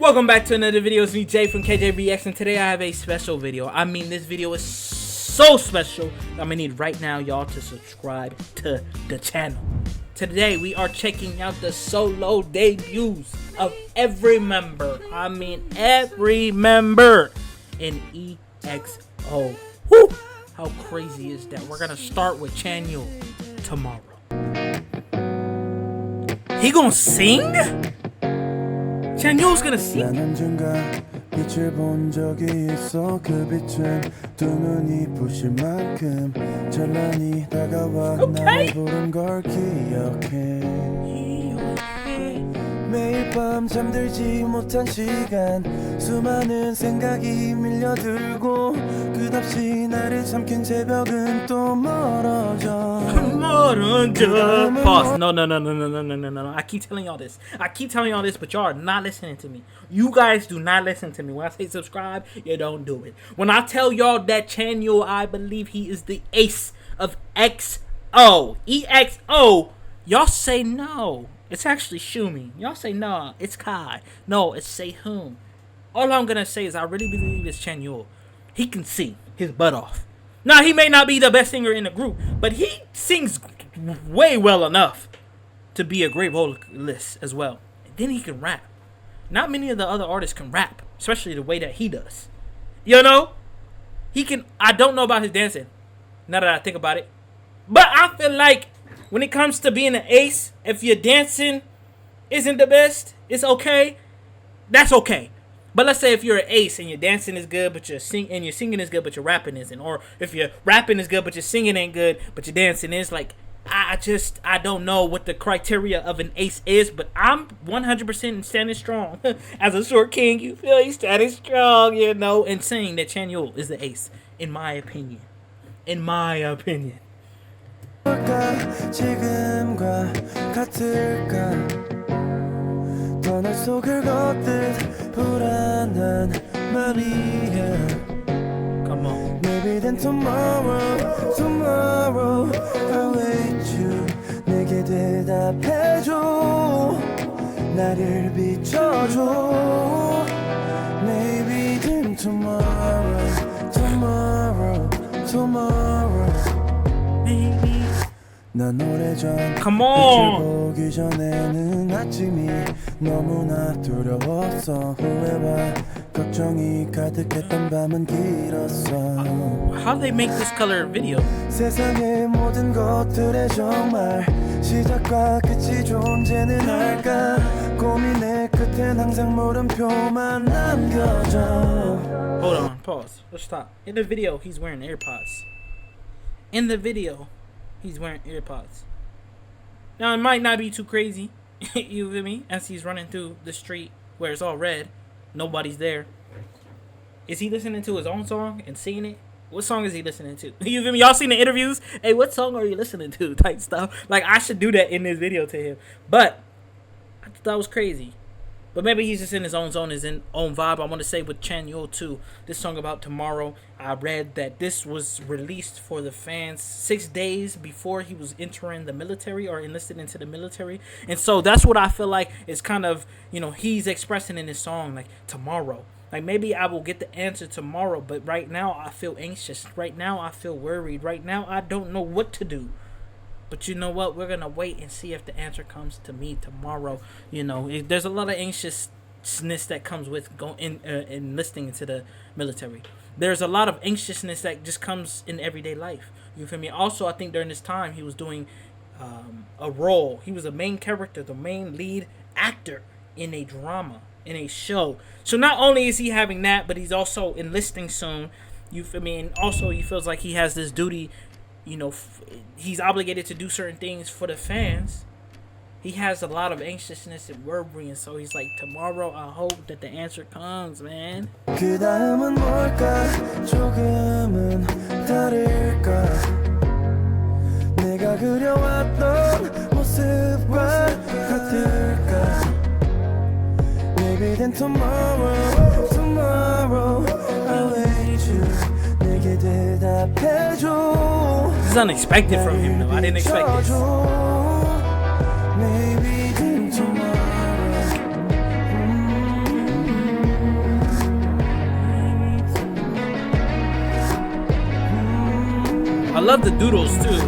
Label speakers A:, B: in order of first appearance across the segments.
A: Welcome back to another video. It's me, Jay from KJBX, and today I have a special video. I mean, this video is so special. I'm gonna need right now y'all to subscribe to the channel. Today we are checking out the solo debuts of every member. I mean, every member in EXO. Woo! How crazy is that? We're gonna start with Chen tomorrow. He gonna sing? Chanyeol's gonna sing?
B: 빛을 본 적이 있어 그 빛은 두 눈이 부실 만큼 찬란히 다가와 나를 부른 걸 기억해 매일 밤 잠들지 못한 시간 수많은 생각이 밀려들고 끝없이 나를 삼킨 새벽은 또 멀어져.
A: Pause. No. I keep telling y'all this. But y'all are not listening to me. You guys do not listen to me. When I say subscribe, you don't do it. When I tell y'all that Chanyeol, I believe he is the ace of EXO. EXO. Y'all say no. It's actually Shumi. Y'all say no. It's Kai. No, it's Sehun. All I'm gonna say is I really believe it's Chanyeol. He can sing his butt off. Now, he may not be the best singer in the group, but he sings way well enough to be a great vocalist as well. And then he can rap. Not many of the other artists can rap, especially the way that he does. You know? He can. I don't know about his dancing, now that I think about it. But I feel like when it comes to being an ace, if your dancing isn't the best, it's okay. That's okay. But let's say if you're an ace and your dancing is good, but your singing is good, but your rapping isn't, or if your rapping is good, but your singing ain't good, but your dancing is, like, I don't know what the criteria of an ace is, but I'm 100% standing strong as a short king. You feel he's standing strong, you know, and saying that Chanyeol is the ace, in my opinion. In my opinion.
B: 지금과 같을까 떠날 속을 걷듯 불안한 말이야.
A: Come on.
B: Maybe then tomorrow I'll wait you 내게 대답해줘 나를 비춰줘 Maybe then tomorrow
A: Maybe.
B: 난 오래전
A: Come on.
B: 보기 전에는 아침이 너무나 두려웠어 후회와 걱정이 가득했던 밤은 길었어
A: How do they make this color video?
B: 세상의 모든 것들에 정말 시작과 끝이 존재는 할까 고민의 끝엔 항상 물음표만 남겨져
A: Hold on, pause. Let's stop. In the video, he's wearing AirPods. Now, it might not be too crazy, you feel me? As he's running through the street where it's all red, nobody's there. Is he listening to his own song and singing it? What song is he listening to? You feel me? Y'all seen the interviews? Hey, what song are you listening to? Type stuff. Like, I should do that in this video to him. But I thought that was crazy. But maybe he's just in his own zone, his own vibe. I want to say with Chanyeol too, this song about tomorrow, I read that this was released for the fans 6 days before he was entering the military or enlisted into the military. And so that's what I feel like is kind of, you know, he's expressing in his song, like tomorrow. Like maybe I will get the answer tomorrow, but right now I feel anxious. Right now I feel worried. Right now I don't know what to do. But you know what? We're going to wait and see if the answer comes to me tomorrow. You know, there's a lot of anxiousness that comes with enlisting into the military. There's a lot of anxiousness that just comes in everyday life. You feel me? Also, I think during this time, he was doing a role. He was a main character, the main lead actor in a drama, in a show. So not only is he having that, but he's also enlisting soon. You feel me? And also, he feels like he has this duty. You know, he's obligated to do certain things for the fans. He has a lot of anxiousness and worry, and so he's like, tomorrow I hope that the answer comes, man.
B: 그 다음은 뭘까 조금은 다를까 내가 그려왔던 모습과 같을까 Maybe then tomorrow I'll wait you 내게 대답해줘
A: This is unexpected from him, though. I didn't expect this.
B: Maybe then tomorrow
A: love the doodles too.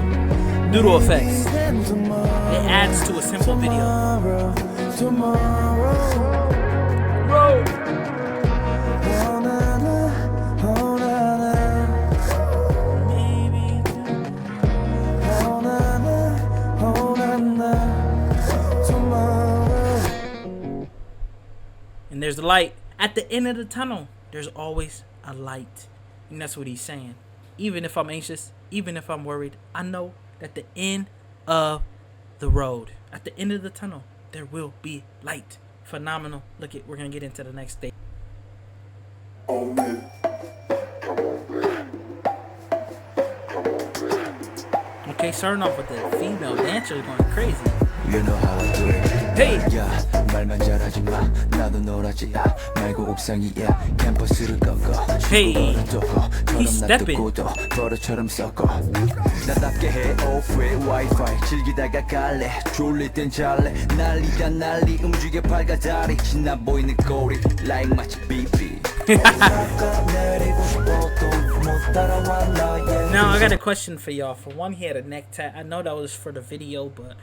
A: Doodle effects. It adds to a simple video. Bro. And there's the light. At the end of the tunnel, there's always a light. And that's what he's saying. Even if I'm anxious, even if I'm worried, I know that the end of the road, at the end of the tunnel, there will be light. Phenomenal. Look it, we're gonna get into the next stage. Okay, starting off with the female dancer going crazy.
B: You know how I do it.
A: Hey!
B: 야, 말만 잘하지 마. 나도 놀아지 말고 옥상이야. 캠퍼스를 꺾어.
A: Hey! He's stepping.
B: 버릇처럼 섞어. 나답게 해. 오프에 와이파이. 즐기다가 갈래. 졸릴 땐 잘래. 난리다 난리. 움직여 팔과 다리. 신나 보이는 꼬리. Like 마치 비비.
A: Now I got a question for y'all. For one, he had a neck tat. I know that was for the video, but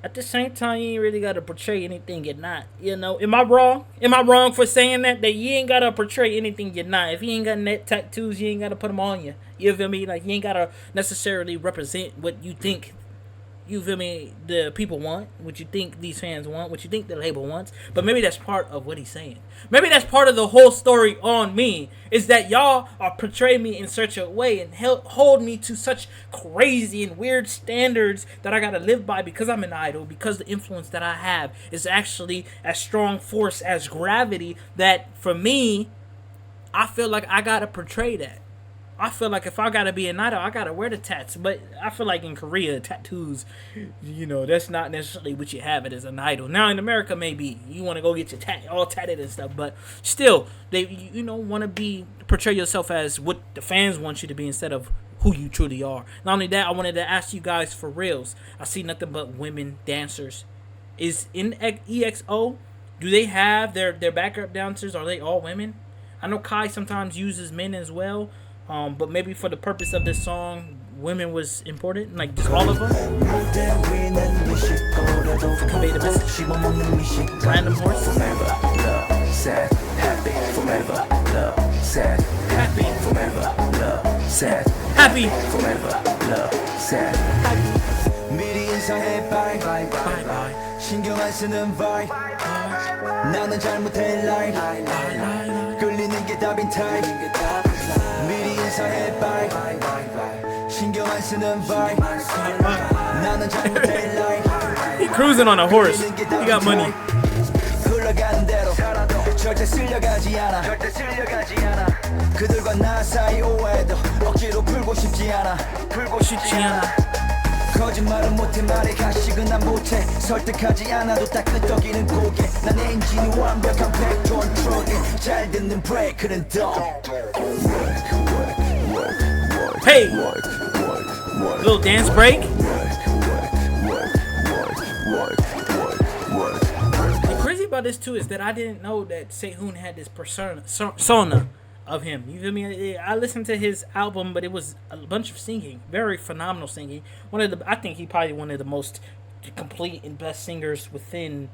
A: at the same time, you ain't really gotta portray anything you're not. You know, am I wrong? Am I wrong for saying that you ain't gotta portray anything you're not? If you ain't got neck tattoos, you ain't gotta put them on you. You feel me? Like, you ain't gotta necessarily represent what you think, you feel me, the people want, what you think these fans want, what you think the label wants. But maybe that's part of what he's saying. Maybe that's part of the whole story on me, is that y'all are portraying me in such a way and hold me to such crazy and weird standards that I gotta live by because I'm an idol, because the influence that I have is actually as strong force as gravity, that for me, I feel like I gotta portray that. I feel like if I gotta be an idol, I gotta wear the tats. But I feel like in Korea, tattoos, you know, that's not necessarily what you have it as an idol. Now in America, maybe you want to go get your all tatted and stuff, but still, they, you know, want to portray yourself as what the fans want you to be instead of who you truly are. Not only that, I wanted to ask you guys for reals. I see nothing but women dancers. Is in EXO, do they have their backup dancers? Are they all women? I know Kai sometimes uses men as well. But maybe for the purpose of this song, women was important, like just all of them. To convey the message. Random horse.
B: Forever, love, sad, happy. Forever, love, sad, happy. Forever, love, sad,
A: happy.
B: Forever, love, sad, happy. 미리 인사해, bye, bye, bye, bye. 신경 안 쓰는 vibe. 나는 잘못해, lie. 끌리는 게 답인 type. 미리 인사해, bye, bye, bye, bye. 신경 안 쓰는 vibe. 나는 잘못해, lie.
A: He cruising on a horse. He got money.
B: 흘러가는 대로 절대 쓸려가지 않아. 그들과 나 사이 오해도 억지로 풀고 싶지 않아. 거짓말은 못해, 말해 가식은 난 못해. 설득하지 않아도 딱 끄떡이는 고개. 난 엔진이 완벽한 백control에 잘 듣는 브레이크는 더.
A: Hey! Little dance break. The crazy about this too is that I didn't know that Sehun had this persona of him. You feel me? I listened to his album, but it was a bunch of singing, very phenomenal singing. I think he probably one of the most complete and best singers within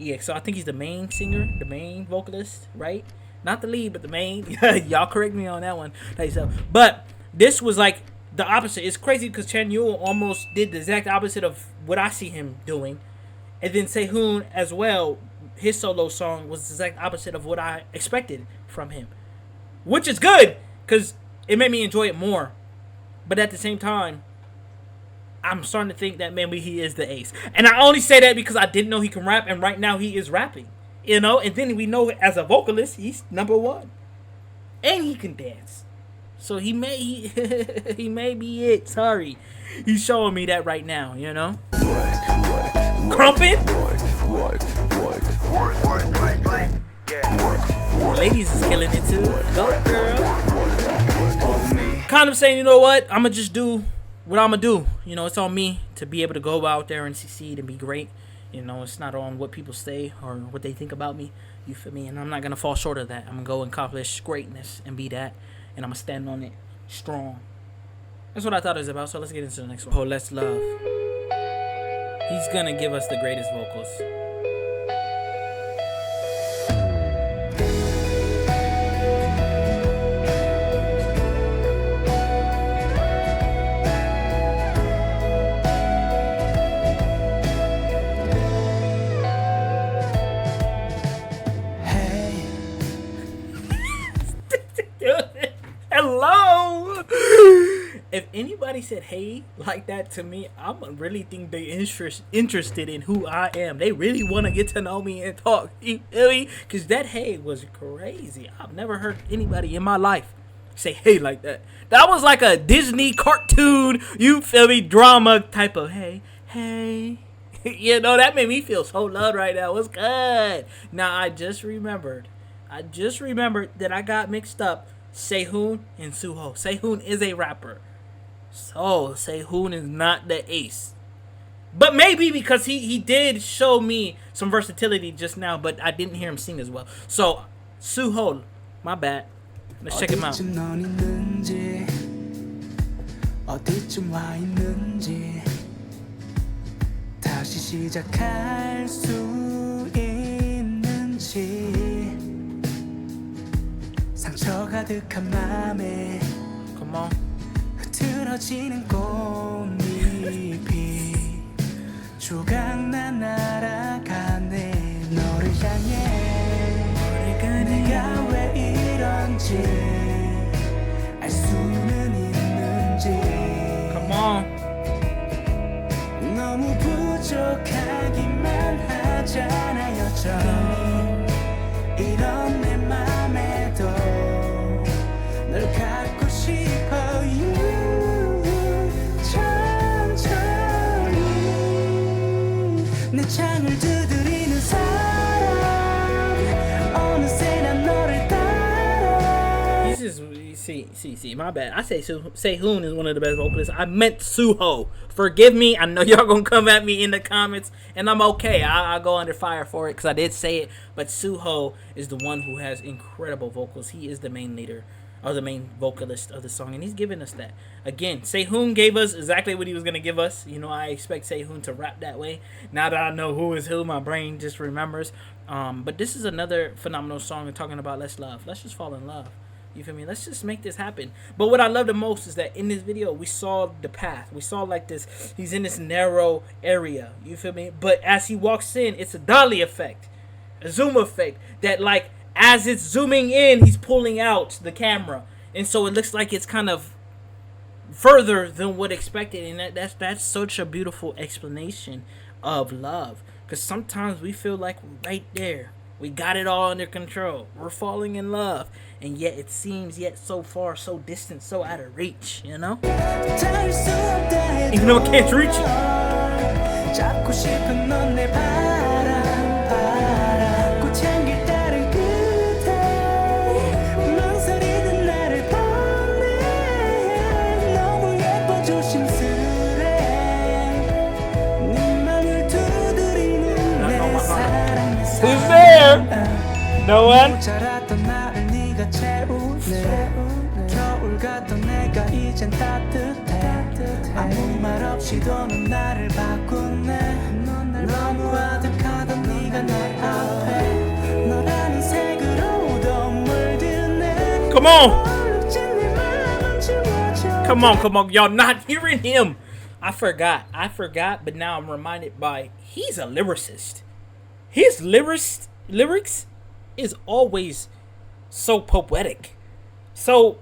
A: EXO. I think he's the main singer, the main vocalist, right? Not the lead, but the main. Y'all correct me on that one. But this was like the opposite. It's crazy because Chen almost did the exact opposite of what I see him doing, and then Sehun as well. His solo song was the exact opposite of what I expected from him. Which is good, because it made me enjoy it more. But at the same time, I'm starting to think that maybe he is the ace. And I only say that because I didn't know he can rap, and right now he is rapping. You know, and then we know as a vocalist, he's number one. And he can dance. So he may be it. Sorry. He's showing me that right now, you know? Crumpet? Ladies is killing it too. Go girl. Kind of saying, you know what? I'ma just do what I'ma do. You know, it's on me to be able to go out there and succeed and be great. You know, it's not on what people say or what they think about me. You feel me? And I'm not gonna fall short of that. I'm gonna go and accomplish greatness and be that. And I'm gonna stand on it strong. That's what I thought it was about. So let's get into the next one. Oh, Let's Love. He's gonna give us the greatest vocals. Hello. If anybody said "hey" like that to me, I'm really think they interested in who I am. They really want to get to know me and talk. You feel me? Because that "hey" was crazy. I've never heard anybody in my life say "hey" like that. That was like a Disney cartoon, you feel me, drama type of "hey, hey." You know, that made me feel so loved right now. What's good? Now I just remembered that I got mixed up Sehun and Suho. Sehun is a rapper. So Sehun is not the ace. But maybe because he did show me some versatility just now, but I didn't hear him sing as well. So Suho, my bad. Let's check him out.
B: 다시 시작할 수 있는지 상처 가득한 맘에
A: Come on.
B: 흐트러지는 꽃잎이 조각나 날아가네 너를 향해 내가 왜 이런지 알 수는 있는지
A: Come on.
B: 너무 부족하기만 하잖아 여전히 이런 내 맘에도 널 갖고 싶어요 천천히 내 창을 두드리는 사람 어느새 난 너를 따라.
A: This is see, my bad. I say Sehun is one of the best vocalists. I meant Suho. Forgive me. I know y'all gonna come at me in the comments, and I'm okay. I'll go under fire for it because I did say it. But Suho is the one who has incredible vocals. He is the main leader or the main vocalist of the song, and he's giving us that. Again, Sehun gave us exactly what he was gonna give us. You know, I expect Sehun to rap that way. Now that I know who is who, my brain just remembers. But this is another phenomenal song. We're talking about Let's Love. Let's just fall in love. You feel me? Let's just make this happen. But what I love the most is that in this video, we saw the path. We saw like this. He's in this narrow area. You feel me? But as he walks in, it's a dolly effect. A zoom effect. That like, as it's zooming in, he's pulling out the camera. And so it looks like it's kind of further than what expected. And that's such a beautiful explanation of love. Because sometimes we feel like we're right there. We got it all under control. We're falling in love. And yet it seems yet so far, so distant, so out of reach, you know? Even though it can't reach you. Who's there? No one? 겨울 같던 내가 이젠 따뜻해 아무 말 없이도 넌 나를 바꾸네 너무 아득하던 네가 내 앞에 너라는 색으로도 물드네 Come on! Come on, y'all not hearing him. I forgot, but now I'm reminded by he's a lyricist. His lyrics is always so poetic. So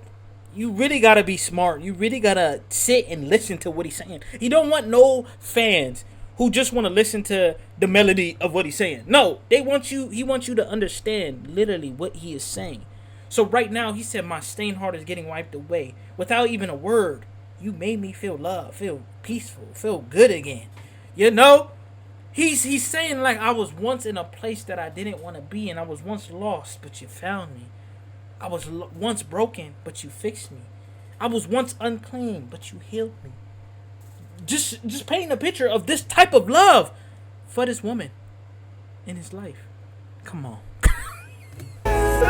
A: you really gotta be smart. You really gotta sit and listen to what he's saying. He don't want no fans who just want to listen to the melody of what he's saying. No, he wants you to understand literally what he is saying. So right now he said, my stained heart is getting wiped away. Without even a word, you made me feel love, feel peaceful, feel good again. You know? He's saying like, I was once in a place that I didn't want to be, and I was once lost, but you found me. I was once broken, but you fixed me. I was once unclean, but you healed me. Just painting a picture of this type of love for this woman in his life. Come on. So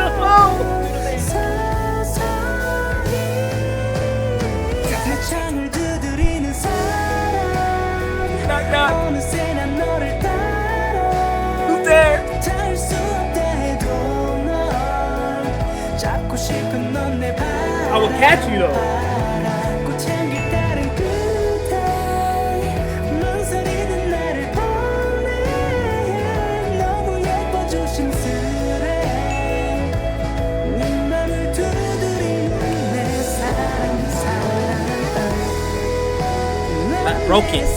B: 잡고 싶은 넌 내 발
A: I will catch you though.
B: 꽃향기 따른 끝에 망설이는 나를 보내 너무 예뻐 조심스레 네 맘을 두드리는 내 사랑
A: Broken. He's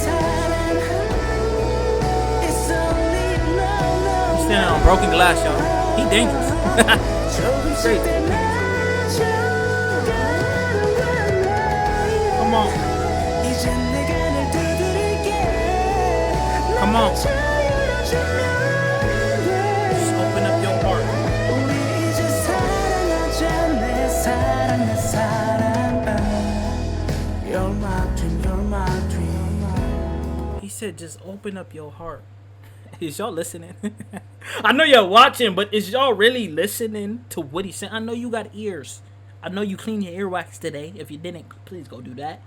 A: standing on broken glass, y'all. He dangerous. Straight. Come on. Come on. Just open up your heart. He said, just open up your heart. Is y'all listening? I know y'all watching, but is y'all really listening to what he's saying? I know you got ears. I know you cleaned your earwax today. If you didn't, please go do that.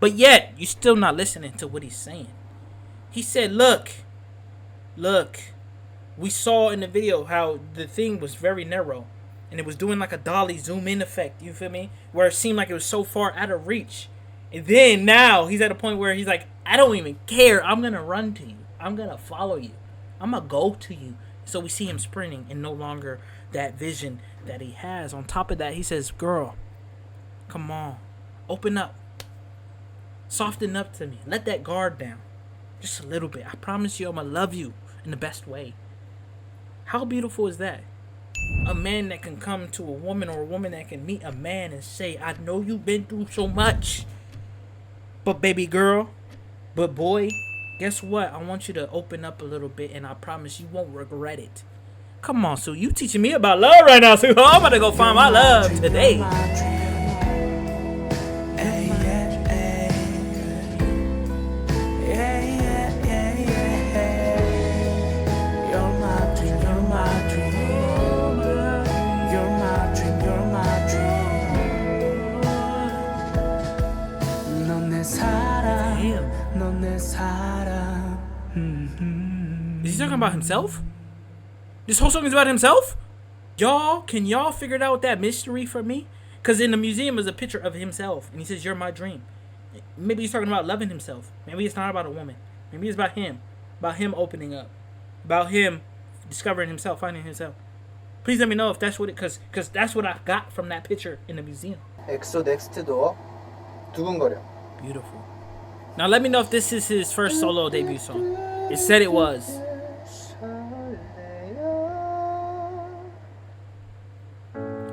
A: But yet, you still not listening to what he's saying. He said, look, we saw in the video how the thing was very narrow. And it was doing like a dolly zoom in effect. You feel me? Where it seemed like it was so far out of reach. And then now he's at a point where he's like, I don't even care. I'm going to run to you. I'm going to follow you. I'm going to go to you. So we see him sprinting and no longer that vision that he has. On top of that, he says, girl, come on. Open up. Soften up to me. Let that guard down. Just a little bit. I promise you I'm going to love you in the best way. How beautiful is that? A man that can come to a woman or a woman that can meet a man and say, I know you've been through so much. But baby girl, but boy, guess what? I want you to open up a little bit and I promise you won't regret it. Come on, Sue. You teaching me about love right now, Sue. I'm about to go find my love today. Is he talking about himself? This whole song is about himself? Y'all, can y'all figure out that mystery for me? Because in the museum is a picture of himself. And he says, you're my dream. Maybe he's talking about loving himself. Maybe it's not about a woman. Maybe it's about him. About him opening up. About him discovering himself, finding himself. Please let me know if that's what it... Because that's what I got from that picture in the museum.
C: Exo Next Door. 두근거려.
A: Beautiful. Now let me know if this is his first solo debut song. It said it was.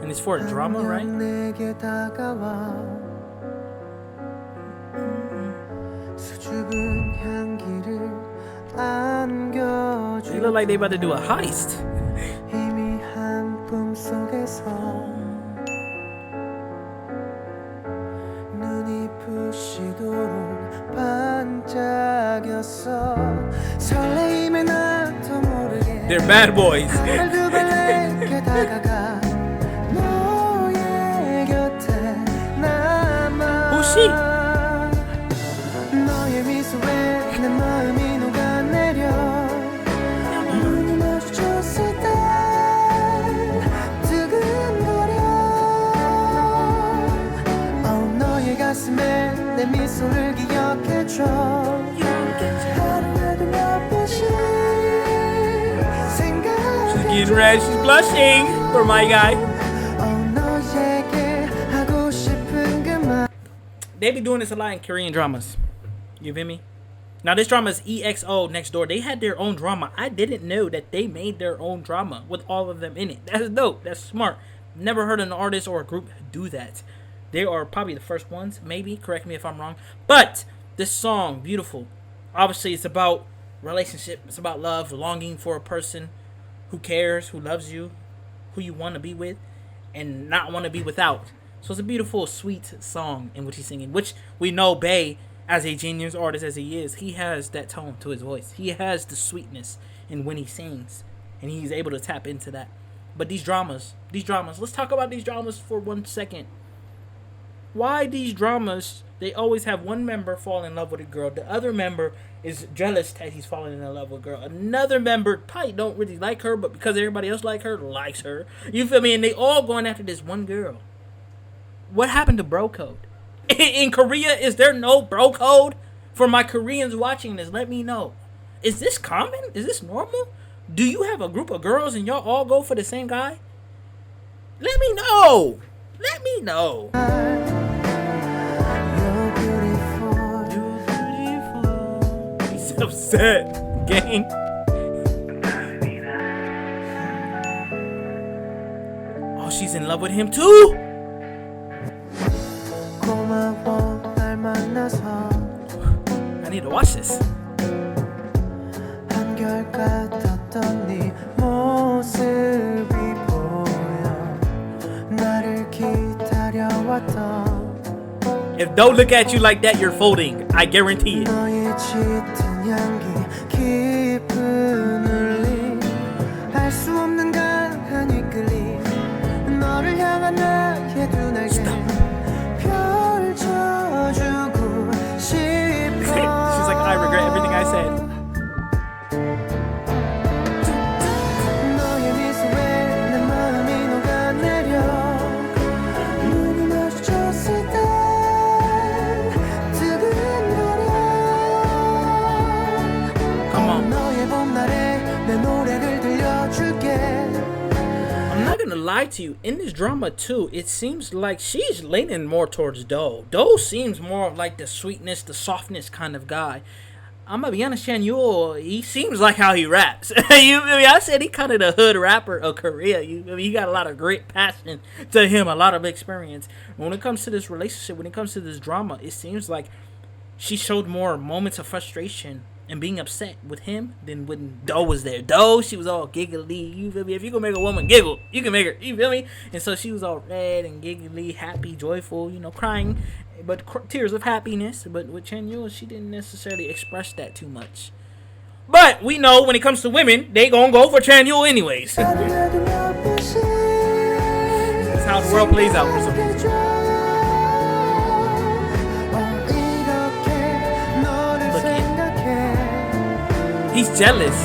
A: And it's for a drama, right? They look like they about to do a heist. They're bad boys. Who's she? She's getting red, she's blushing for my guy. They be doing this a lot in Korean dramas. You feel me? Now this drama is EXO Next Door. They had their own drama. I didn't know that they made their own drama with all of them in it. That's dope. That's smart. Never heard an artist or a group do that. They are probably the first ones. Maybe. Correct me if I'm wrong. But this song, beautiful. Obviously, it's about relationship. It's about love, longing for a person who cares, who loves you, who you want to be with, and not want to be without. So it's a beautiful, sweet song in which he's singing, which we know Bae, as a genius artist as he is, he has that tone to his voice. He has the sweetness in when he sings, and he's able to tap into that. But these dramas, let's talk about these dramas for 1 second. Why these dramas They always have one member fall in love with a girl. The other member is jealous that he's falling in love with a girl. Another member probably don't really like her, but because everybody else like her, likes her. You feel me? And they all going after this one girl. What happened to bro code? In Korea, is there no bro code? For my Koreans watching this, let me know. Is this common? Is this normal? Do you have a group of girls and y'all all go for the same guy? Let me know. Let me know. He's upset, gang. Oh, she's in love with him too? I need to watch this. If don't look at you like that, you're folding. I guarantee it. Stop. She's like, I regret everything I said. Lie to you, in this drama too, it seems like she's leaning more towards Do. Do seems more of like the sweetness, the softness kind of guy. I'm gonna be honest, Chen Yul, he seems like how he raps. I said he kind of the hood rapper of Korea. He got a lot of great passion to him, a lot of experience. When it comes to this relationship, when it comes to this drama, it seems like she showed more moments of frustration and being upset with him than when Do was there. Do, she was all giggly. You feel me? If you can make a woman giggle, you can make her. You feel me? And so she was all red and giggly, happy, joyful, crying, but tears of happiness. But with Chen Yul, she didn't necessarily express that too much. But we know when it comes to women, they gonna go for Chen Yul anyways. That's how the world plays out for some reason. He's jealous.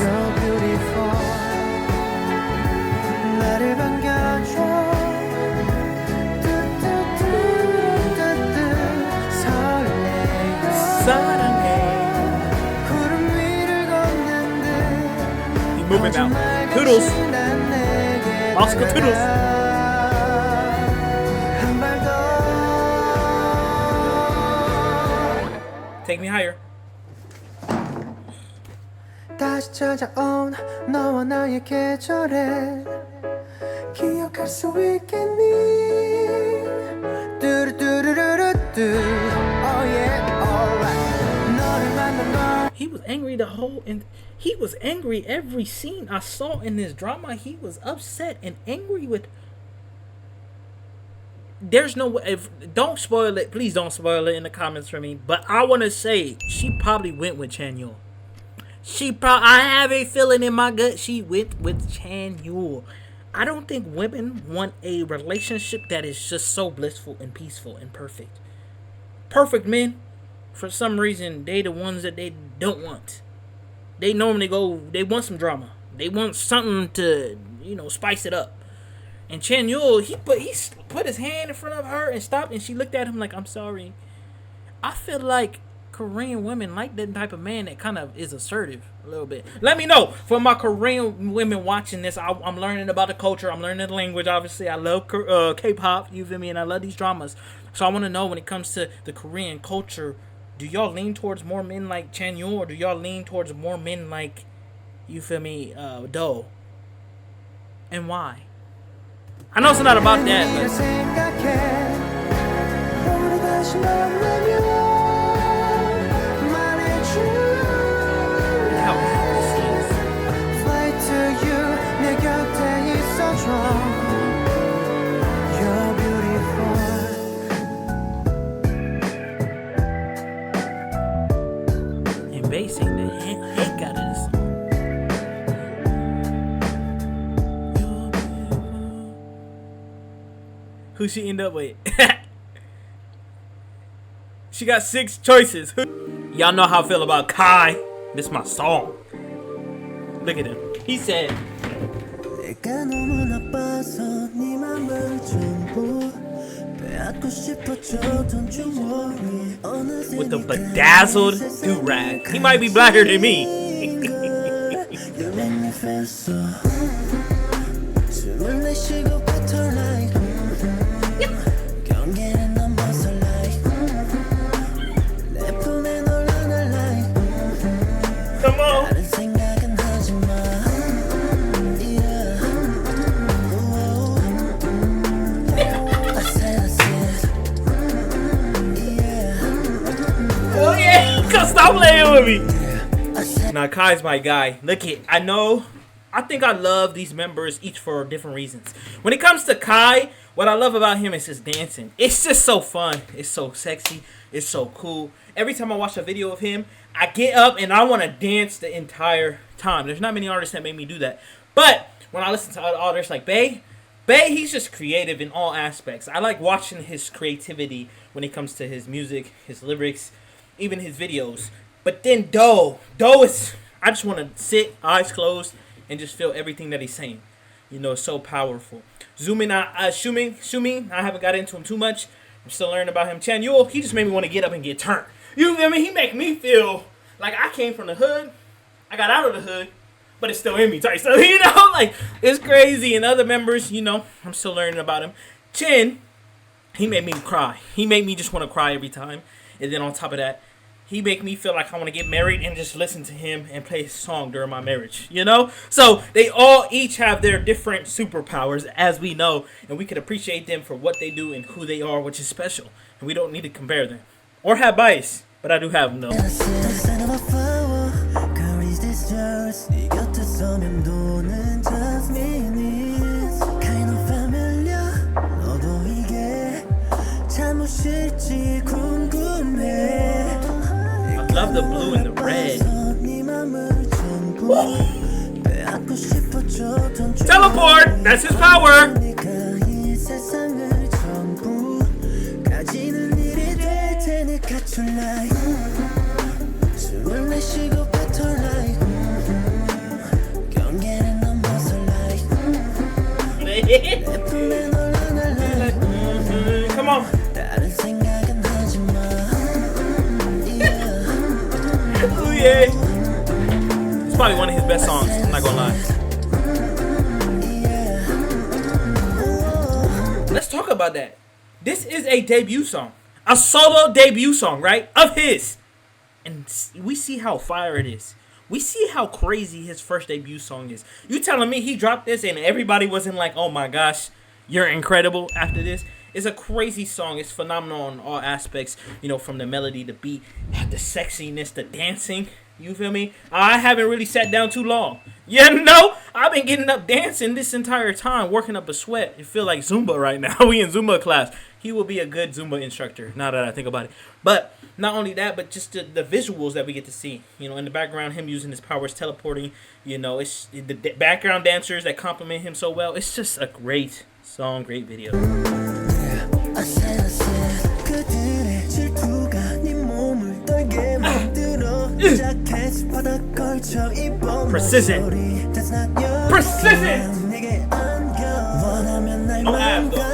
A: He's moving now. Toodles. Oscar Toodles. Take me higher. 다시 찾아온 너와 나의 계절에 기억할 수 있겠니 뚜루뚜루루루뚜 Oh yeah, alright 너를 만난 걸 He was angry the whole and he was angry every scene I saw in this drama. He was upset and angry with There's no way if don't spoil it, please don't spoil it in the comments for me. But I wanna say she probably went with Chen Yul. I have a feeling in my gut she went with Chen Yul. I don't think women want a relationship that is just so blissful and peaceful and perfect. Perfect men, for some reason, they the ones that they don't want. They normally they want some drama. They want something to, spice it up. And Chen Yul, he put his hand in front of her and stopped, and she looked at him like, I'm sorry. I feel like Korean women like that type of man that kind of is assertive a little bit. Let me know for my Korean women watching this. I'm learning about the culture. I'm learning the language. Obviously, I love K-pop. You feel me? And I love these dramas. So I want to know when it comes to the Korean culture, do y'all lean towards more men like Chen Yul, or do y'all lean towards more men like, you feel me, Do? And why? I know it's not about that, but basing the heck out of this song. Who she end up with? She got 6 choices. Y'all know how I feel about Kai. This is my song. Look at him. He said, with the bedazzled do-rag. He might be blacker than me. Come on. Oh yeah, stop playing with me. Now Kai's my guy. Look it, I think I love these members each for different reasons. When it comes to Kai, what I love about him is his dancing. It's just so fun. It's so sexy. It's so cool. Every time I watch a video of him, I get up and I want to dance the entire time. There's not many artists that make me do that. But when I listen to other artists like Bae, he's just creative in all aspects. I like watching his creativity when it comes to his music, his lyrics, even his videos. But then Doe is, I just want to sit, eyes closed, and just feel everything that he's saying. You know, it's so powerful. Zooming, Shuming, I haven't got into him too much. I'm still learning about him. Chen, he just made me want to get up and get turned. You know what I mean? He make me feel like I came from the hood. I got out of the hood, but it's still in me. So, you know, like, it's crazy. And other members, you know, I'm still learning about him. Chen, he made me cry. He made me just want to cry every time. And then on top of that, he make me feel like I want to get married and just listen to him and play his song during my marriage, you know? So they all each have their different superpowers, as we know, and we can appreciate them for what they do and who they are, which is special. And we don't need to compare them or have bias, but I do have them, though. I love the blue and the red. Whoa. Teleport! That's his power! Come on. Oh yeah. It's probably one of his best songs, I'm not gonna lie. Let's talk about that. This is a debut song. A solo debut song, right? Of his. And we see how fire it is. We see how crazy his first debut song is. You telling me he dropped this and everybody wasn't like, oh my gosh, you're incredible after this? It's a crazy song. It's phenomenal in all aspects. You know, from the melody, the beat, the sexiness, the dancing. You feel me? I haven't really sat down too long. You know, I've been getting up dancing this entire time, working up a sweat. It feel like Zumba right now. We in Zumba class. He will be a good Zumba instructor, now that I think about it. But not only that, but just the visuals that we get to see. You know, in the background, him using his powers, teleporting. You know, it's the background dancers that compliment him so well. It's just a great song, great video. Precision. No abs though.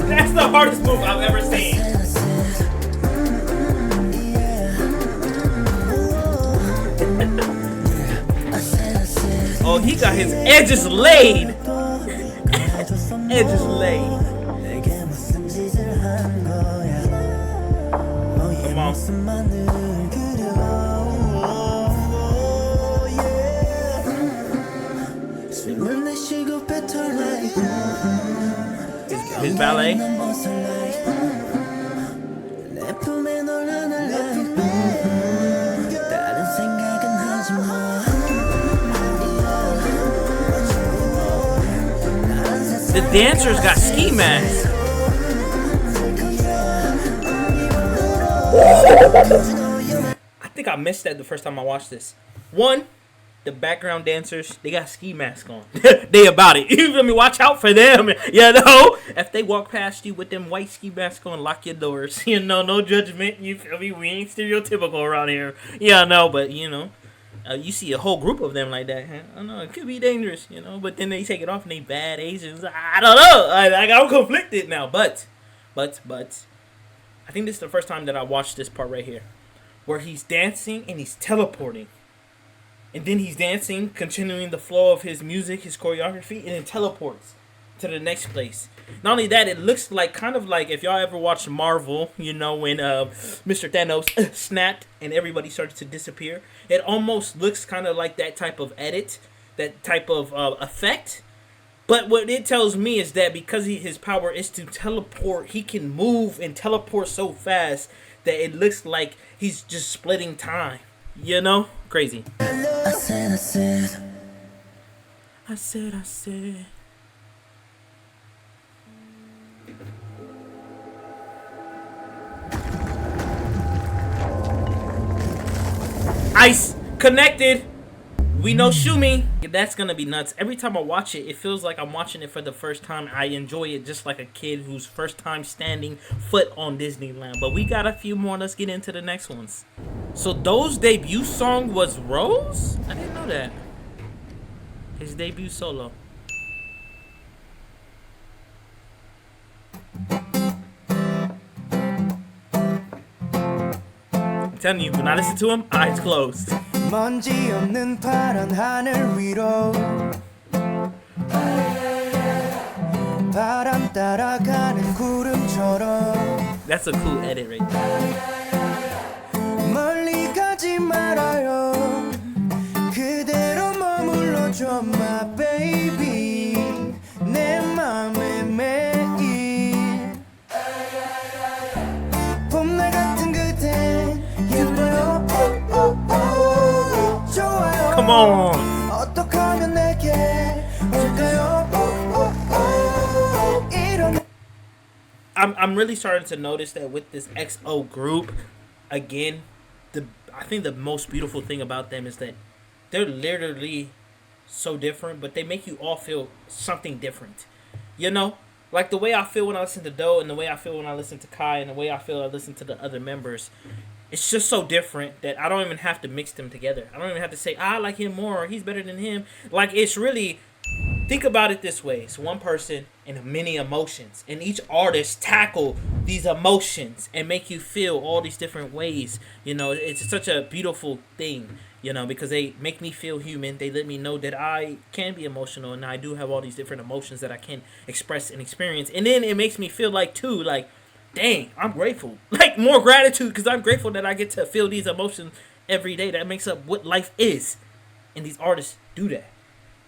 A: That's the hardest move I've ever seen. Oh, he got his edges laid. Edges laid. Come on. His ballet. The dancers got ski masks. I think I missed that the first time I watched this. One, the background dancers, they got ski masks on. They about it. You feel me? Watch out for them. You know? If they walk past you with them white ski masks on, lock your doors. You know, no judgment. You feel me? We ain't stereotypical around here. Yeah, no, but you know. You see a whole group of them like that. Huh? I don't know. It could be dangerous, you know. But then they take it off and they bad Asians. I don't know. I'm conflicted now. But, I think this is the first time that I watched this part right here. Where he's dancing and he's teleporting. And then he's dancing, continuing the flow of his music, his choreography, and then teleports to the next place. Not only that, it looks like kind of like if y'all ever watched Marvel, you know, when Mr. Thanos snapped and everybody started to disappear. It almost looks kind of like that type of edit, that type of effect. But what it tells me is that because his power is to teleport, he can move and teleport so fast that it looks like he's just splitting time. You know? Crazy. I said. Ice connected. We know Shumi. That's gonna be nuts. Every time I watch it, it feels like I'm watching it for the first time. I enjoy it just like a kid who's first time standing foot on Disneyland. But we got a few more. Let's get into the next ones. So Do's debut song was Rose? I didn't know that. His debut solo. I'm telling you, when I listen to him, eyes closed.
B: 먼지 없는 파란 하늘 위로 바람 따라가는 구름처럼
A: That's a cool edit right there.
B: 멀리 가지 말아요 그대로 머물러줘 my baby 내 맘에 매일 봄날 같은 그대 예뻐요 좋아요
A: Come on.
B: 어떻게 하면 내게 올까요 이런
A: I'm really starting to notice that with this XO group, again, I think the most beautiful thing about them is that they're literally so different, but they make you all feel something different. You know? Like the way I feel when I listen to Do and the way I feel when I listen to Kai and the way I feel I listen to the other members. It's just so different that I don't even have to mix them together. I don't even have to say, I like him more or he's better than him. Like, it's really... Think about it this way. It's one person and many emotions. And each artist tackle these emotions and make you feel all these different ways. You know, it's such a beautiful thing, you know, because they make me feel human. They let me know that I can be emotional and I do have all these different emotions that I can express and experience. And then it makes me feel like, too, like, dang, I'm grateful. Like, more gratitude because I'm grateful that I get to feel these emotions every day. That makes up what life is. And these artists do that.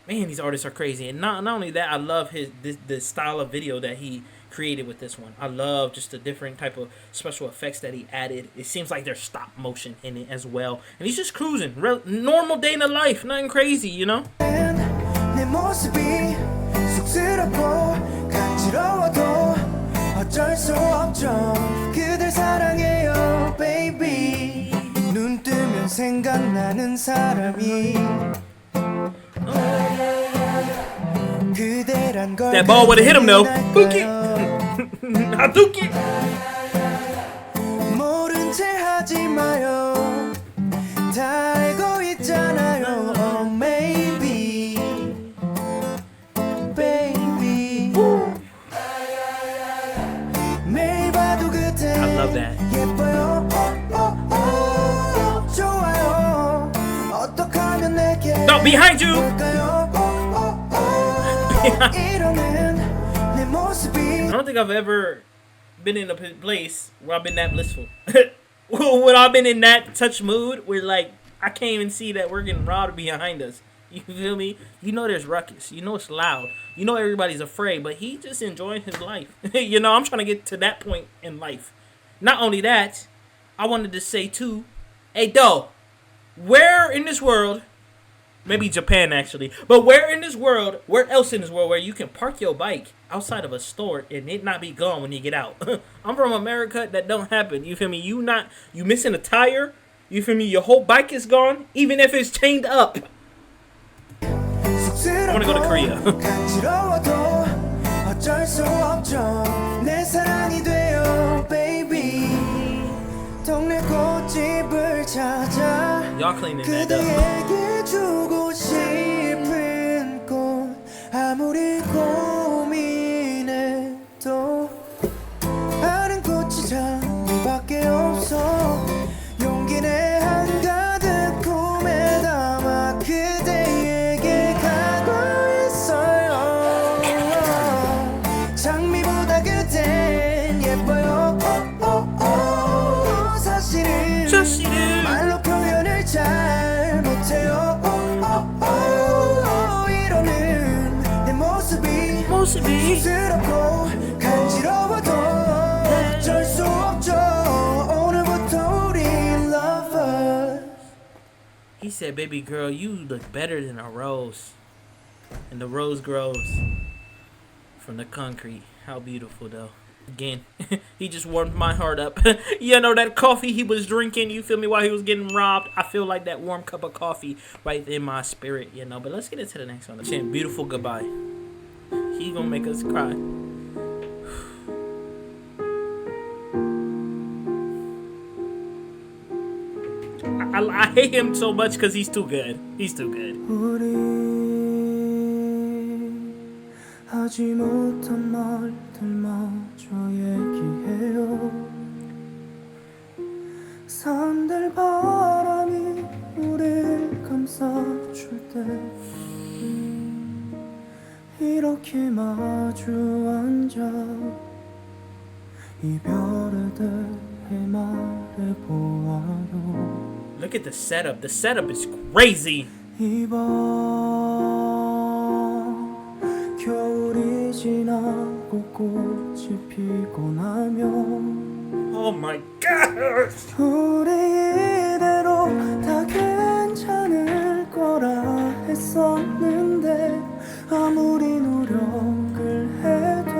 A: Man, these artists are crazy. And not only that, I love the style of video that he created with this one. I love just the different type of special effects that he added. It seems like there's stop motion in it as well. And he's just cruising. Normal day in the life. Nothing crazy, you know?
B: 내 모습이 쑥스럽고 간지러워도 어쩔 수 없죠 그댈 사랑해요 baby 눈 뜨면 생각나는 사람이 그대란 걸
A: That ball would have hit him though. Dookie. Hadoukie.
B: 모른 채 하지 마요 다 알고 있잖아요 oh maybe baby 매일 봐도 그대
A: I love that.
B: 예뻐요 좋아요 어떻게 하면 내게
A: No, behind you. I don't think I've ever been in a place where I've been that blissful. When I've been in that such mood where, like, I can't even see that we're getting robbed behind us. You feel me? You know there's ruckus. You know it's loud. You know everybody's afraid, but he just enjoying his life. You know, I'm trying to get to that point in life. Not only that, I wanted to say, too, hey, Do, where in this world Maybe Japan, actually. But where else in this world where you can park your bike outside of a store and it not be gone when you get out? I'm from America. That don't happen. You feel me? You missing a tire. You feel me? Your whole bike is gone, even if it's chained up. I want to go to Korea. Y'all cleaning that up. He said, baby girl, you look better than a rose. And the rose grows from the concrete. How beautiful, though. Again, he just warmed my heart up. You know, that coffee he was drinking, you feel me, while he was getting robbed. I feel like that warm cup of coffee right in my spirit, you know. But let's get into the next one. Chen, Beautiful Goodbye. He gonna make us cry. I hate him so much because he's too good. He's too good.
B: 하지 못한 말들마저 얘기해요. 산들 바람이 우릴 감싸줄 때 이렇게 마주 앉아 이별에 대해 말해보아요.
A: Look at the setup. The setup is crazy.
B: 겨울이 지나고 꽃이 피고 나면
A: Oh my god.
B: 우리 이대로 다 괜찮을 거라 했었는데 아무리 노력을 해도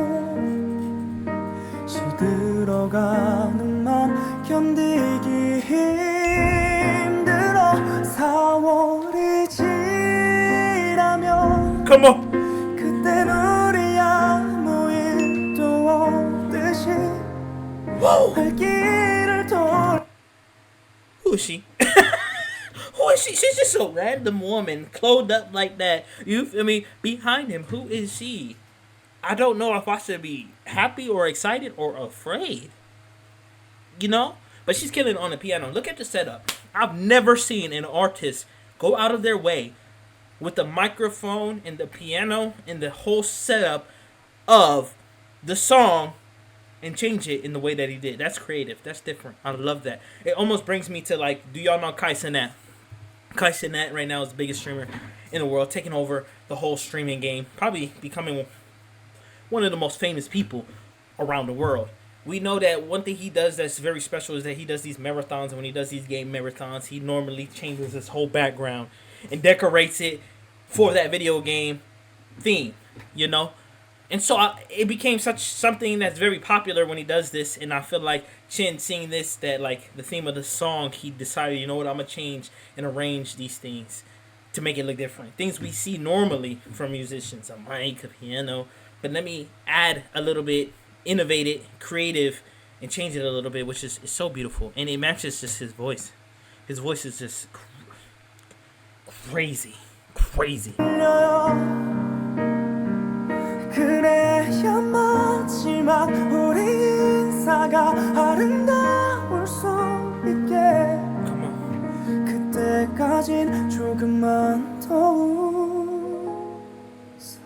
B: 시들어가는 맘 견디기 힘들어 4월이 지나면
A: Come on.
B: 그땐 우리 아무 일도 없듯이 발길을 돌
A: Who is she? Who is she? She's just a random woman clothed up like that. You feel me? Behind him, who is she? I don't know if I should be happy or excited or afraid. You know? But she's killing on the piano. Look at the setup. I've never seen an artist go out of their way with the microphone and the piano and the whole setup of the song and change it in the way that he did. That's creative. That's different. I love that. It almost brings me to, like, do y'all know Kai Cenat? Kai Cenat right now is the biggest streamer in the world, taking over the whole streaming game, probably becoming one of the most famous people around the world. We know that one thing he does that's very special is that he does these marathons, and when he does these game marathons, he normally changes his whole background and decorates it for that video game theme, you know? And so it became something that's very popular when he does this, and I feel like Chen, seeing this, that like the theme of the song, he decided, you know what, I'm going to change and arrange these things to make it look different. Things we see normally from musicians, a mic, a piano, but let me add a little bit, innovate it, creative, and change it a little bit, which is so beautiful. And it matches just his voice. His voice is just crazy. Crazy.
B: 그래야 마지막 우리 인사가 아름다울 수 있게 그때까진 조금만 더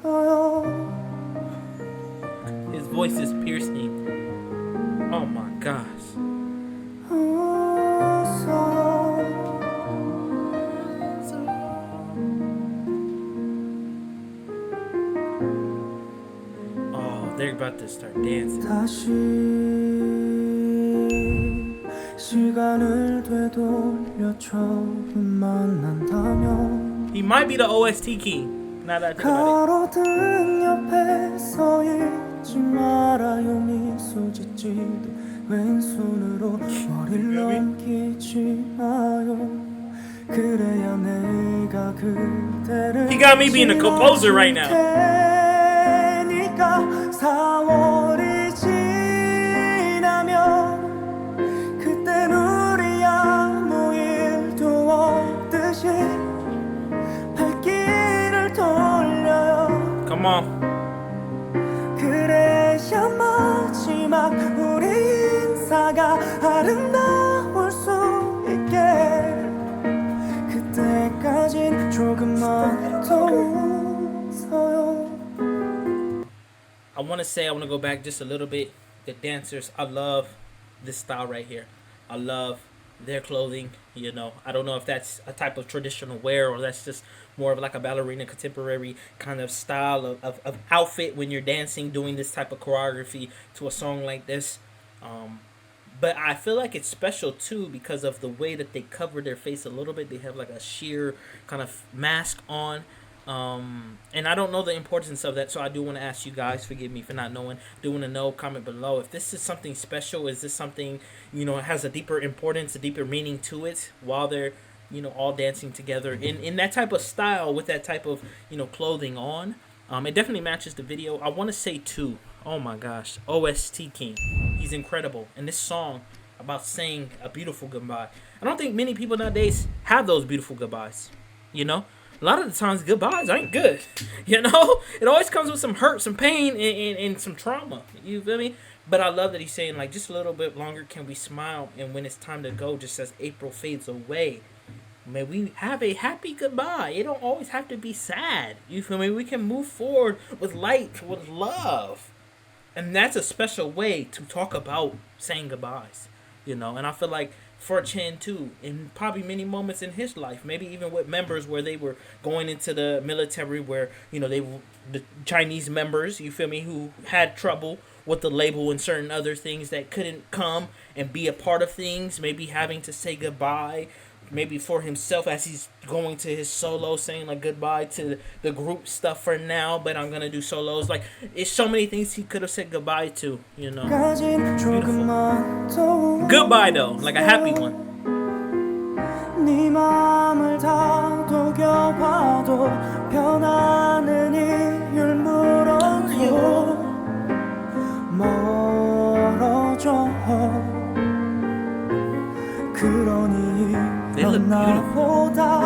B: 웃어요.
A: His voice is piercing. Oh my gosh. They're about to start dancing.
B: 다시 시간을 되돌려 처음 만난다면
A: He might be the OST king. Now that I think about it.
B: 가로등 옆에 서 있지 말아요 미소 짓지도 왼손으로 머리를 넘기지 마요 그래야 내가 그대를
A: He got me being a composer right now.
B: 테니까 4월이 지나면 그땐 우리 아무 일도 없듯이 발길을 돌려요
A: Come on.
B: 그래야 마지막 우리 인사가 아름다울 수 있게 그때까진 조금만 더 웃어요
A: I want to go back just a little bit. The dancers, I love this style right here. I love their clothing. You know, I don't know if that's a type of traditional wear or that's just more of like a ballerina contemporary kind of style of outfit when you're dancing, doing this type of choreography to a song like this. But I feel like it's special too because of the way that they cover their face a little bit. They have like a sheer kind of mask on. And I don't know the importance of that, so I do want to ask you guys, forgive me for not knowing, do want to know, comment below if this is something special. Is this something, you know, has a deeper importance, a deeper meaning to it while they're, you know, all dancing together in that type of style with that type of, you know, clothing on. It definitely matches the video. I want to say too, oh my gosh, OST King, he's incredible. And this song about saying a beautiful goodbye, I don't think many people nowadays have those beautiful goodbyes, you know. A lot of the times, goodbyes ain't good. You know? It always comes with some hurt, some pain, and some trauma. You feel me? But I love that he's saying, like, just a little bit longer can we smile. And when it's time to go, just as April fades away, may we have a happy goodbye. It don't always have to be sad. You feel me? We can move forward with light, with love. And that's a special way to talk about saying goodbyes. You know? And I feel like for Chen too, in probably many moments in his life, maybe even with members where they were going into the military, where, you know, the Chinese members, you feel me, who had trouble with the label and certain other things that couldn't come and be a part of things, maybe having to say goodbye, maybe for himself as he's going to his solo, saying like goodbye to the group stuff for now, but I'm gonna do solos. Like, it's so many things he could have said goodbye to, you know. Beautiful. Goodbye though, like a happy one.
B: 네 맘을 다독여봐도 변하는 이유를 물어도 멀어져 그러니 넌 나보다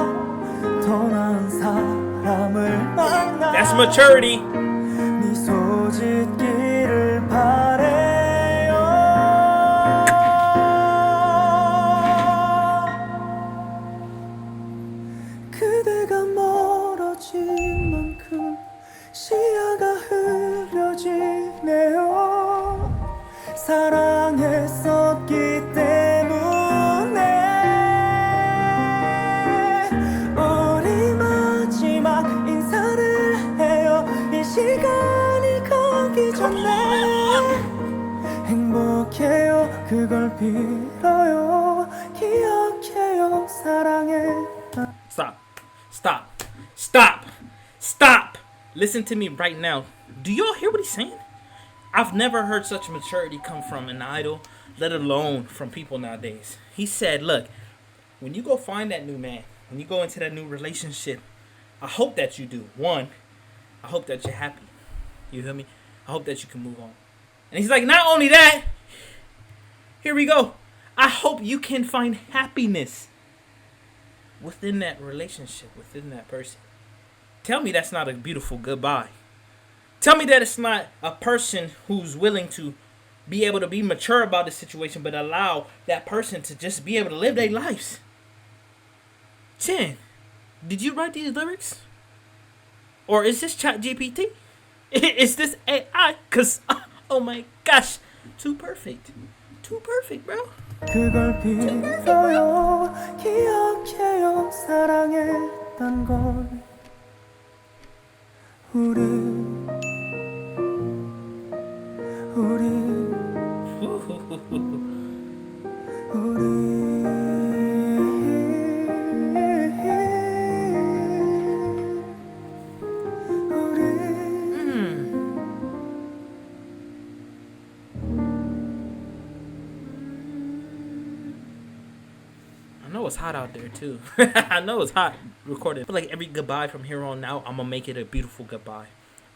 B: 더 나은 사람을 만나
A: That's maturity.
B: 미소 짓기를 바래요 그대가 멀어진 만큼 시야가 흐려지네요 사랑했었기 때문에 우리 마지막 인사를 해요 이 시간이 가기 전에 행복해요 그걸 빌어요 기억해요 사랑했다
A: Stop. Listen to me right now. Do y'all hear what he's saying? I've never heard such maturity come from an idol, let alone from people nowadays. He said, look, when you go find that new man, when you go into that new relationship, I hope that you do. One, I hope that you're happy. You feel me? I hope that you can move on. And he's like, not only that, here we go. I hope you can find happiness within that relationship, within that person. Tell me that's not a beautiful goodbye. Tell me that it's not a person who's willing to be able to be mature about the situation, but allow that person to just be able to live their lives. Chen, did you write these lyrics? Or is this ChatGPT? Is this AI? Because, oh my gosh, too perfect. Too perfect, bro.
B: 그걸 빌어요 기억해요 사랑했던 걸 우리
A: it's hot out there too. I know it's hot recorded. But like every goodbye from here on out, I'm gonna make it a beautiful goodbye.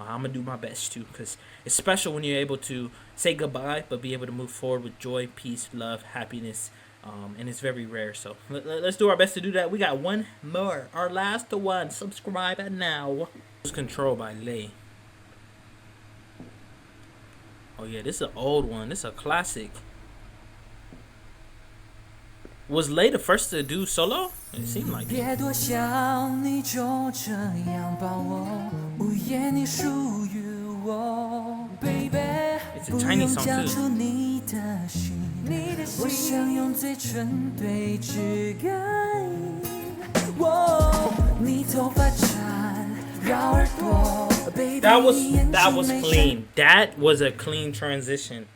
A: I'm gonna do my best too, because it's special when you're able to say goodbye, but be able to move forward with joy, peace, love, happiness, and it's very rare. So let's do our best to do that. We got one more, our last one. Subscribe now. Lose Control by Lay. Oh yeah, this is an old one. This is a classic. Was Lay the first to do solo? It seemed like it.
B: 别多想，你就这样抱我，午夜你属于我 ，baby。
A: It's a Chinese song too.
B: 出你的心，我想用嘴唇对指感。你头发缠绕耳朵
A: That was clean. That was a clean transition.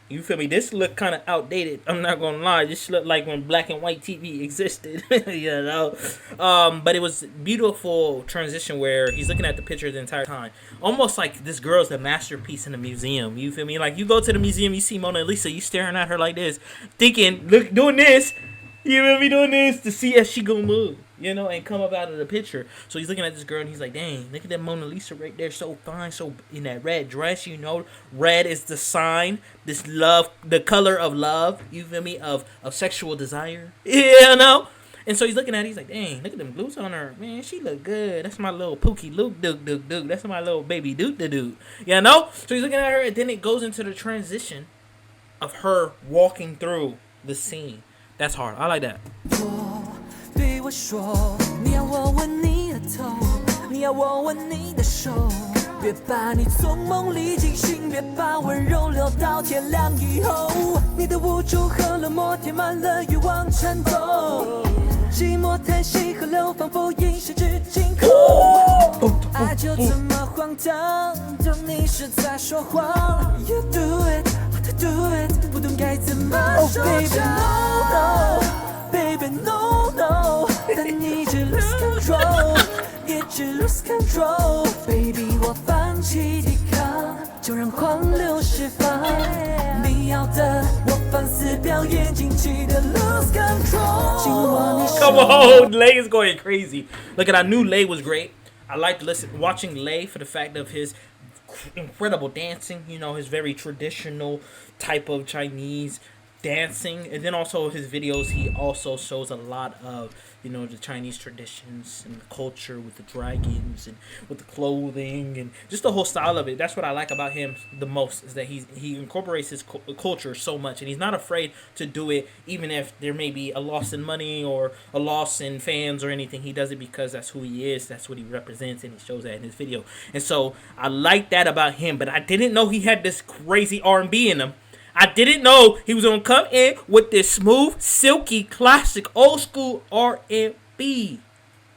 A: You feel me? This look kind of outdated. I'm not gonna lie. This looked like when black and white TV existed, you know. But it was beautiful transition where he's looking at the picture the entire time, almost like this girl's a masterpiece in a museum. You feel me? Like you go to the museum, you see Mona Lisa, you staring at her like this, thinking, look, doing this. You feel me? Doing this to see if she gonna move, you know, and come up out of the picture. So he's looking at this girl and he's like, dang, look at that Mona Lisa right there, so fine, so in that red dress, you know. Red is the sign, this love, the color of love, you feel me, of sexual desire, you know. And so he's looking at it, he's like, dang, look at them glutes on her, man, she look good. That's my little Pookie Luke Duke Duke Duke. That's my little baby Duke the Duke, you know. So he's looking at her, and then it goes into the transition of her walking through the scene. That's hard. I like that.
B: 对我说，你要我吻你的头，你要我吻你的手，别把你从梦里惊醒，别把温柔留到天亮以后。你的无助和冷漠填满了欲望颤抖，寂寞叹息河流仿佛已失之尽头。爱就这么荒唐，当你是在说谎。You do it, I do it， 不懂该怎么收场。Baby no no， 但你一直 lose control， 一直 lose control。Baby 我放弃抵抗，就让狂流释放。你要的我放肆表演，尽情的 lose control。紧握你手。
A: Come on, Lay is going crazy. Look at, I knew Lay was great. I liked watching Lay for the fact of his incredible dancing. You know, his very traditional type of Chinese dancing, and then also his videos, he also shows a lot of, you know, the Chinese traditions and the culture with the dragons and with the clothing and just the whole style of it. That's what I like about him the most, is that he incorporates his culture so much, and he's not afraid to do it, even if there may be a loss in money or a loss in fans or anything. He does it because that's who he is, that's what he represents, and he shows that in his video. And so I like that about him, but I didn't know he had this crazy R&B in him. I didn't know he was gonna come in with this smooth, silky, classic, old school R&B.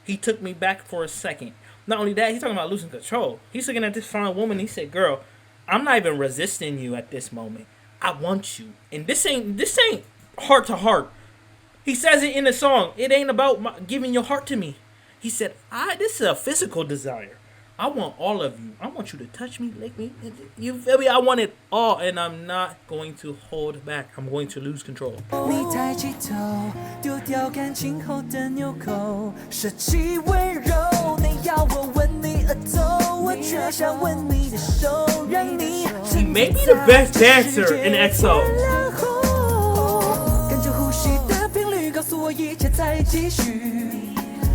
A: He took me back for a second. Not only that, he's talking about losing control. He's looking at this fine woman. He said, "Girl, I'm not even resisting you at this moment. I want you, and this ain't heart to heart." He says it in the song. It ain't about giving your heart to me. He said, "This is a physical desire. I want all of you. I want you to touch me, lick me. You feel me? I want it all, and I'm not going to hold back. I'm going to lose control."
B: 你抬起头，丢掉感情后的纽扣，舍弃温柔。你要我吻你额头，我却想吻你的手，让你
A: He may be the best dancer in EXO.
B: 感觉呼吸的频率告诉我一切在继续。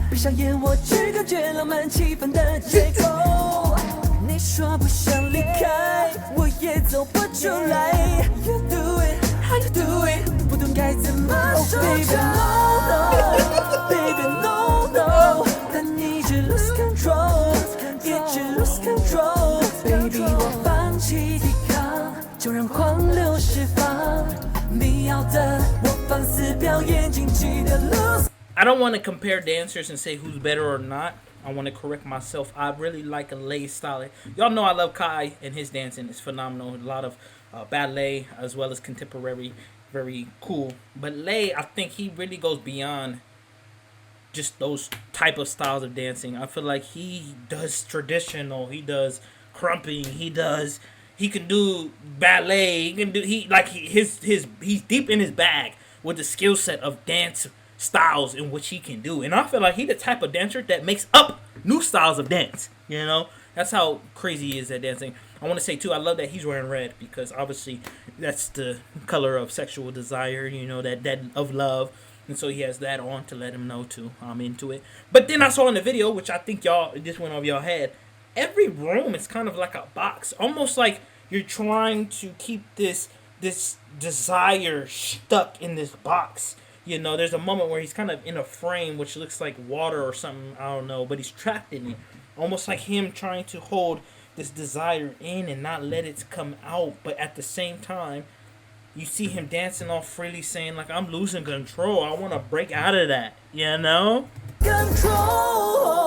B: 闭上眼，我只感觉浪漫气氛的结构。你说不想离开，我也走不出来。You do it, how you do it， 不懂该怎么收场。Baby no no， 但你一直 lose control， 一直 lose control。Baby 我放弃抵抗，就让狂流释放。你要的我放肆表演，尽情的 lose。I
A: don't want to compare dancers and say who's better or not. I want to correct myself. I really like a Lay style. Y'all know I love Kai, and his dancing is phenomenal. A lot of ballet as well as contemporary, very cool. But Lay, I think he really goes beyond just those type of styles of dancing. I feel like he does traditional. He does crumping. He can do ballet. He's deep in his bag with the skill set of dance styles in which he can do. And I feel like he the type of dancer that makes up new styles of dance. You know, that's how crazy he is at dancing. I want to say too, I love that he's wearing red because obviously that's the color of sexual desire. You know, that of love. And so he has that on to let him know too, I'm into it. But then I saw in the video, which I think y'all just went over y'all head, every room is kind of like a box, almost like you're trying to keep this desire stuck in this box. You know, there's a moment where he's kind of in a frame which looks like water or something, I don't know, but he's trapped in it. Almost like him trying to hold this desire in and not let it come out, but at the same time, you see him dancing all freely, saying like, I'm losing control. I want to break out of that, you know?
B: Control.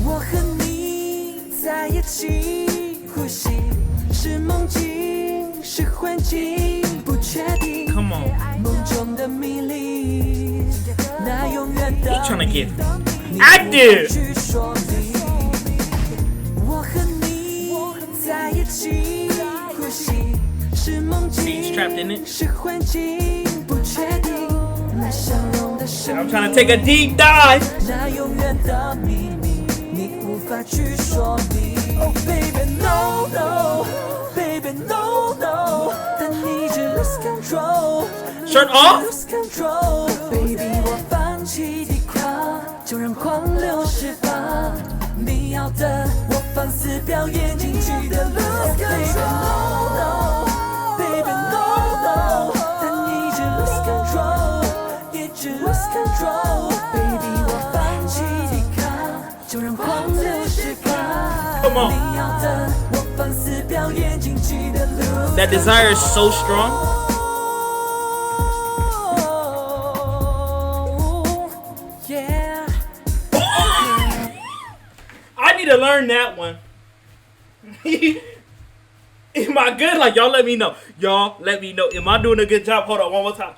B: 我和你在一起，呼吸是梦境，是幻境，不确定。
A: Come on.
B: 梦中的迷离，那永远的
A: He trying to get active.
B: 去说明。我和你在一起，呼吸是梦境，
A: He's trapped in it.
B: 是幻境，不确定。那相容的声
A: I'm
B: 音，
A: trying to take a deep dive.
B: 那永远的秘密，你无法去说明。Oh baby no no, baby no no， 但你一直 lose control。
A: Shirt off?
B: Lose control, baby， 我放弃抵抗，就让狂流释放。你要的，我放肆表演，进去的 lose control。 Baby no no， 但你一直 lose control， 一直 lose control。Baby， 我放弃抵抗，就让狂流释放。
A: Come on.
B: 你要的，我放肆表演，进去的 lose。
A: That desire is so strong.
B: Yeah.
A: I need to learn that one. Am I good? Like, y'all let me know. Y'all let me know. Am I doing a good job? Hold on, one more time.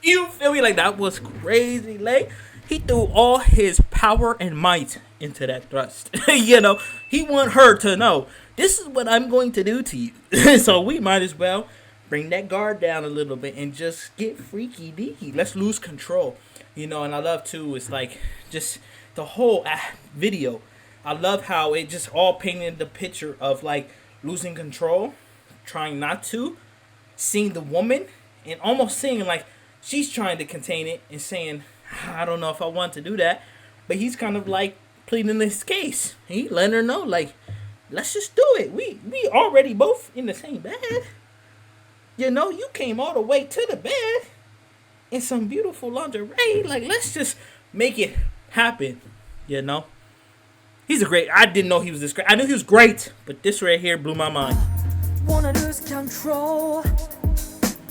A: You feel me? Like, that was crazy. Like, he threw all his power and might into that thrust. You know, he want her to know, this is what I'm going to do to you. So we might as well bring that guard down a little bit and just get freaky deaky. Let's lose control. You know, and I love, too, it's like, just the whole video. I love how it just all painted the picture of, like, losing control, trying not to, seeing the woman, and almost seeing, like, she's trying to contain it and saying, I don't know if I want to do that. But he's kind of, like, pleading his case. He letting her know, like, let's just do it. We already both in the same bed. You know, you came all the way to the bed in some beautiful lingerie. Like, let's just make it happen, you know? He's a great... I didn't know he was this great. I knew he was great, but this right here blew my mind.
B: Wanna lose control,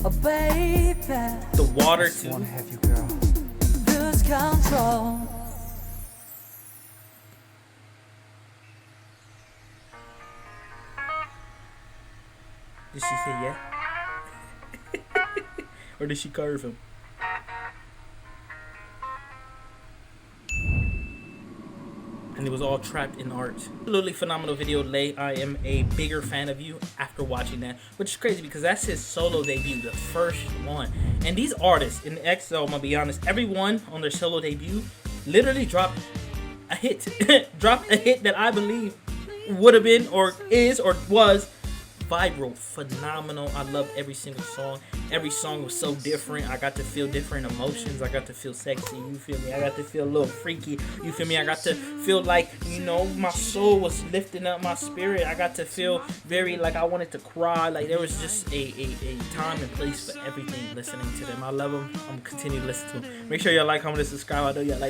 B: oh baby.
A: The water, too.
C: Wanna have you, girl.
B: Lose control.
A: Did she say yeah? Or did she curve him? And it was all trapped in art. Absolutely phenomenal video, Lay. I am a bigger fan of you after watching that, which is crazy because that's his solo debut, the first one. And these artists in EXO, I'm gonna be honest, everyone on their solo debut literally dropped a hit. Dropped a hit that I believe would have been or is or was viral, phenomenal. I loved every single song. Every song was so different. I got to feel different emotions. I got to feel sexy, you feel me? I got to feel a little freaky, you feel me? I got to feel like, you know, my soul was lifting up, my spirit. I got to feel very like I wanted to cry. Like there was just a time and place for everything listening to them. I love them. I'm gonna continue to listen to them. Make sure y'all like, comment, and subscribe. I know y'all like